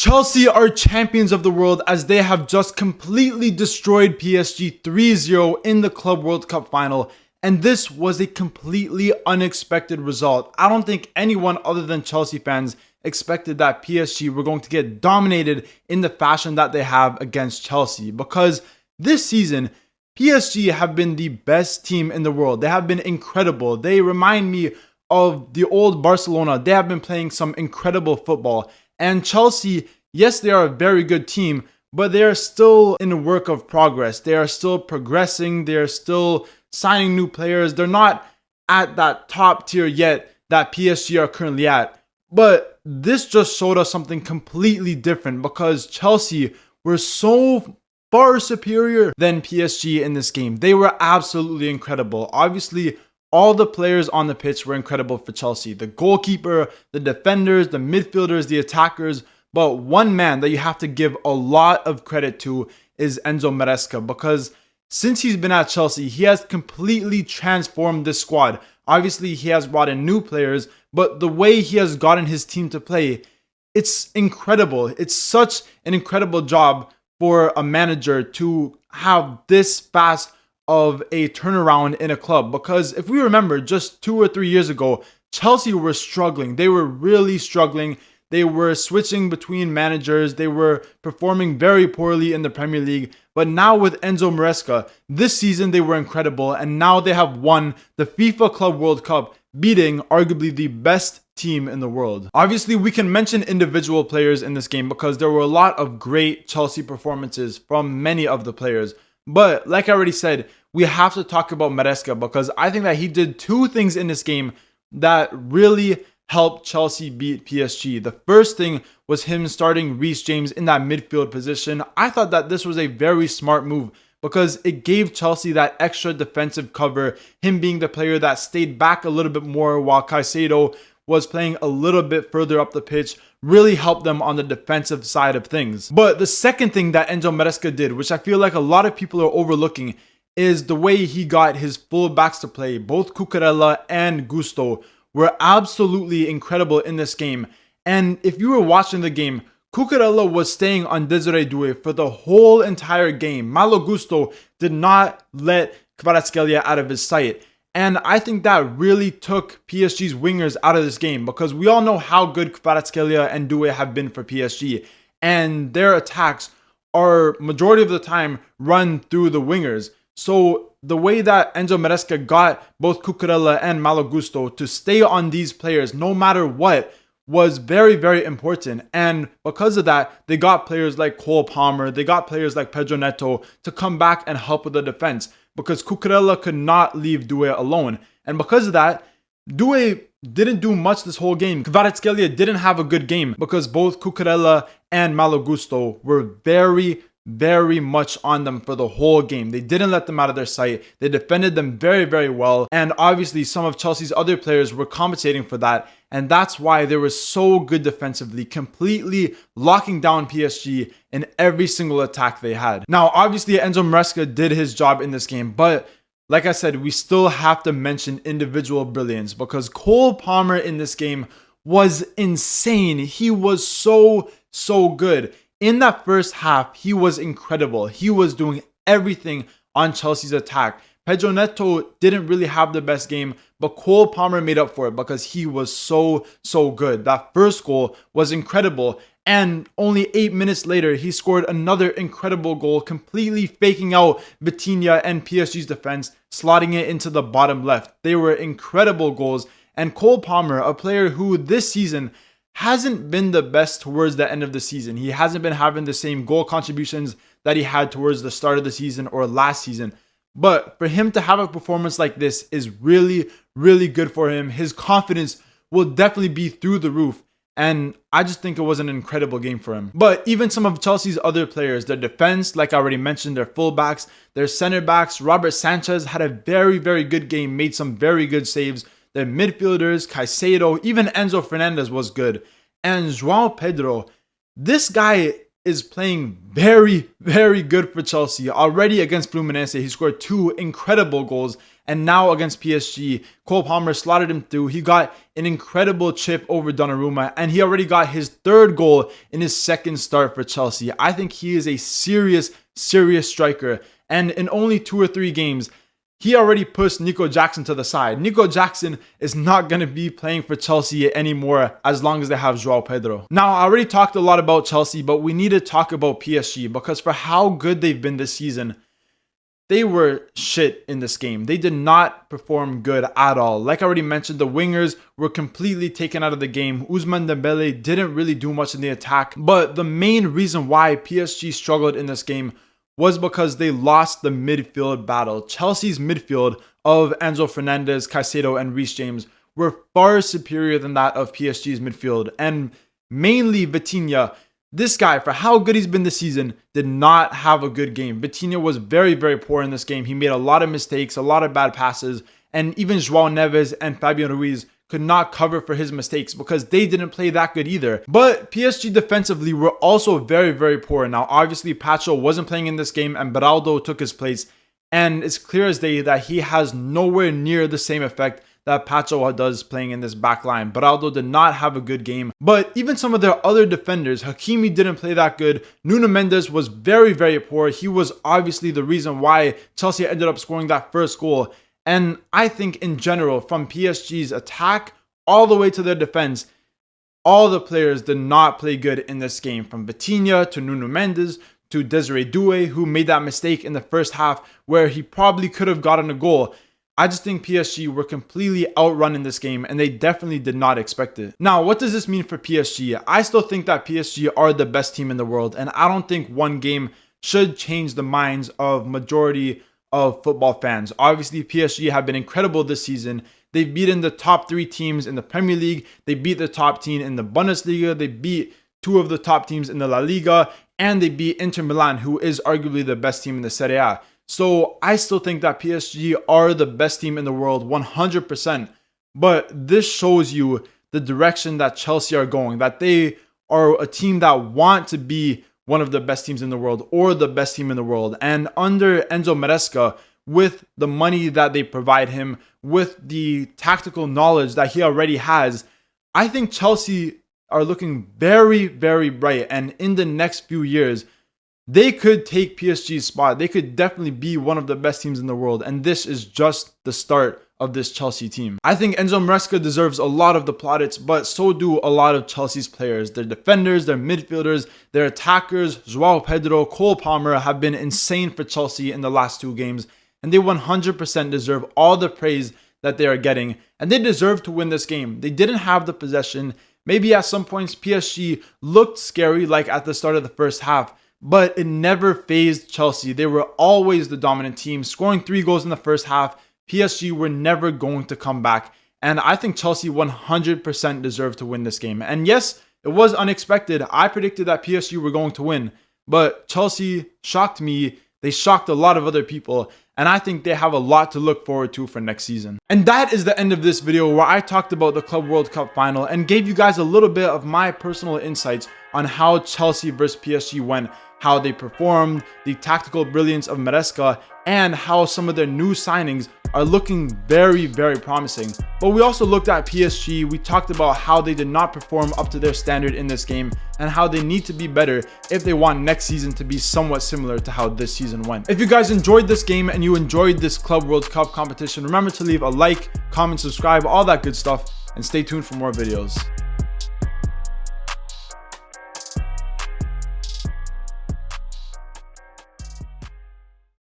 Chelsea are champions of the world as they have just completely destroyed PSG 3-0 in the Club World Cup final, and this was a completely unexpected result. I don't think anyone other than Chelsea fans expected that PSG were going to get dominated in the fashion that they have against Chelsea, because this season PSG have been the best team in the world. They have been incredible. They remind me of the old Barcelona. They have been playing some incredible football. And Chelsea, yes, they are a very good team, but they are still in a work of progress. They are still progressing. They are still signing new players. They're not at that top tier yet that PSG are currently at. But this just showed us something completely different, because Chelsea were so far superior than PSG in this game. They were absolutely incredible. Obviously, all the players on the pitch were incredible for Chelsea. The goalkeeper, the defenders, the midfielders, the attackers. But one man that you have to give a lot of credit to is Enzo Maresca, because since he's been at Chelsea, he has completely transformed this squad. Obviously, he has brought in new players, but the way he has gotten his team to play, it's incredible. It's such an incredible job for a manager to have this fast of a turnaround in a club, because if we remember just 2 or 3 years ago, Chelsea were struggling. They were really struggling. They were switching between managers. They were performing very poorly in the Premier League. But now with Enzo Maresca, this season they were incredible, and now they have won the FIFA Club World Cup, beating arguably the best team in the world. Obviously, we can mention individual players in this game because there were a lot of great Chelsea performances from many of the players. But like I already said, we have to talk about Maresca, because I think that he did two things in this game that really helped Chelsea beat PSG. The first thing was him starting Reece James in that midfield position. I thought that this was a very smart move, because it gave Chelsea that extra defensive cover, him being the player that stayed back a little bit more while Caicedo was playing a little bit further up the pitch, really helped them on the defensive side of things. But the second thing that Enzo Maresca did, which I feel like a lot of people are overlooking, is the way he got his fullbacks to play. Both Cucurella and Gusto were absolutely incredible in this game. And if you were watching the game, Cucurella was staying on Desiree Doué for the whole entire game. Malo Gusto did not let Kvaratskhelia out of his sight. And I think that really took PSG's wingers out of this game, because we all know how good Kvaratskhelia and Doué have been for PSG. And their attacks are majority of the time run through the wingers. So the way that Enzo Maresca got both Cucurella and Malo Gusto to stay on these players no matter what was very, very important. And because of that, they got players like Cole Palmer, they got players like Pedro Neto to come back and help with the defense, because Cucurella could not leave Doué alone. And because of that, Doué didn't do much this whole game. Kvaratskhelia didn't have a good game, because both Cucurella and Malo Gusto were very much on them for the whole game. They didn't let them out of their sight. They defended them very, very well. And obviously some of Chelsea's other players were compensating for that. And that's why they were so good defensively, completely locking down PSG in every single attack they had. Now, obviously Enzo Maresca did his job in this game, but like I said, we still have to mention individual brilliance, because Cole Palmer in this game was insane. He was so good. In that first half, he was incredible. He was doing everything on Chelsea's attack. Pedro Neto didn't really have the best game, but Cole Palmer made up for it, because he was so good. That first goal was incredible. And only 8 minutes later, he scored another incredible goal, completely faking out Vitinha and PSG's defense, slotting it into the bottom left. They were incredible goals. And Cole Palmer, a player who this season hasn't been the best towards the end of the season. He hasn't been having the same goal contributions that he had towards the start of the season or last season. But for him to have a performance like this is really good for him. His confidence will definitely be through the roof. And I just think it was an incredible game for him. But even some of Chelsea's other players, their defense, like I already mentioned, their fullbacks, their center backs, Robert Sanchez had a very good game, made some very good saves. Their midfielders, Caicedo, even Enzo Fernandez was good. And Joao Pedro, this guy is playing very good for Chelsea. Already against Fluminense, he scored 2 incredible goals. And now against PSG, Cole Palmer slotted him through. He got an incredible chip over Donnarumma, and he already got his third goal in his second start for Chelsea. I think he is a serious striker. And in only 2 or 3 games, he already pushed Nico Jackson to the side. Nico Jackson is not going to be playing for Chelsea anymore as long as they have Joao Pedro. Now, I already talked a lot about Chelsea, but we need to talk about PSG because for how good they've been this season, they were shit in this game. They did not perform good at all. Like I already mentioned, the wingers were completely taken out of the game. Ousmane Dembele didn't really do much in the attack. But the main reason why PSG struggled in this game was because they lost the midfield battle. Chelsea's midfield of Enzo Fernandez, Caicedo, and Reece James were far superior than that of PSG's midfield. And mainly Vitinha. This guy, for how good he's been this season, did not have a good game. Vitinha was very poor in this game. He made a lot of mistakes, a lot of bad passes, and even Joao Neves and Fabian Ruiz could not cover for his mistakes because they didn't play that good either. But PSG defensively were also very poor. Now, obviously, Pacho wasn't playing in this game and Beraldo took his place. And it's clear as day that he has nowhere near the same effect that Pacho does playing in this back line. Beraldo did not have a good game. But even some of their other defenders, Hakimi didn't play that good. Nuno Mendes was very poor. He was obviously the reason why Chelsea ended up scoring that first goal. And I think in general, from PSG's attack all the way to their defense, all the players did not play good in this game. From Vitinha to Nuno Mendes to Desiree Doué, who made that mistake in the first half where he probably could have gotten a goal. I just think PSG were completely outrun in this game, and they definitely did not expect it. Now, what does this mean for PSG? I still think that PSG are the best team in the world, and I don't think one game should change the minds of majority of football fans. Obviously, PSG have been incredible this season. They've beaten the top 3 teams in the Premier League. They beat the top team in the Bundesliga. They beat 2 of the top teams in the La Liga, and they beat Inter Milan, who is arguably the best team in the Serie A. So I still think that PSG are the best team in the world 100%. But this shows you the direction that Chelsea are going, that they are a team that want to be one of the best teams in the world or the best team in the world. And under Enzo Maresca, with the money that they provide him, with the tactical knowledge that he already has, I think Chelsea are looking very bright. And in the next few years, they could take PSG's spot. They could definitely be one of the best teams in the world. And this is just the start of this Chelsea team. I think Enzo Maresca deserves a lot of the plaudits, but so do a lot of Chelsea's players. Their defenders, their midfielders, their attackers, Joao Pedro, Cole Palmer have been insane for Chelsea in the last 2 games. And they 100% deserve all the praise that they are getting. And they deserve to win this game. They didn't have the possession. Maybe at some points PSG looked scary like at the start of the first half. But it never fazed Chelsea. They were always the dominant team, scoring 3 goals in the first half. PSG were never going to come back. And I think Chelsea 100% deserved to win this game. And yes, it was unexpected. I predicted that PSG were going to win. But Chelsea shocked me. They shocked a lot of other people. And I think they have a lot to look forward to for next season. And that is the end of this video where I talked about the Club World Cup final and gave you guys a little bit of my personal insights on how Chelsea versus PSG went, how they performed, the tactical brilliance of Maresca, and how some of their new signings are looking very promising. But we also looked at PSG. We talked about how they did not perform up to their standard in this game and how they need to be better if they want next season to be somewhat similar to how this season went. If you guys enjoyed this game and you enjoyed this Club World Cup competition, remember to leave a like, comment, subscribe, all that good stuff, and stay tuned for more videos.